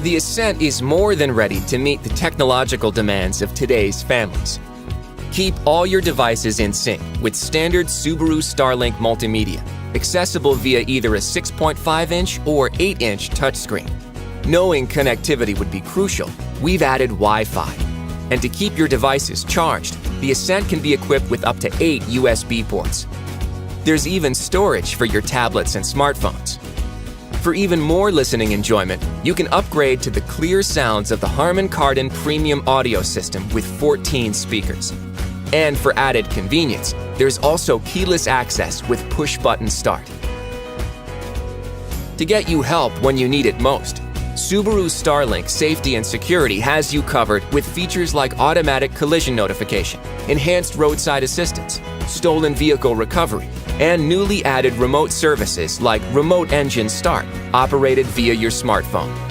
The Ascent is more than ready to meet the technological demands of today's families. Keep all your devices in sync with standard Subaru Starlink multimedia, accessible via either a 6.5-inch or 8-inch touchscreen. Knowing connectivity would be crucial, we've added Wi-Fi. And to keep your devices charged, the Ascent can be equipped with up to 8 USB ports. There's even storage for your tablets and smartphones. For even more listening enjoyment, you can upgrade to the clear sounds of the Harman Kardon premium audio system with 14 speakers. And for added convenience, there's also keyless access with push-button start. To get you help when you need it most, Subaru Starlink Safety and Security has you covered with features like automatic collision notification, enhanced roadside assistance, stolen vehicle recovery, and newly added remote services like remote engine start, operated via your smartphone.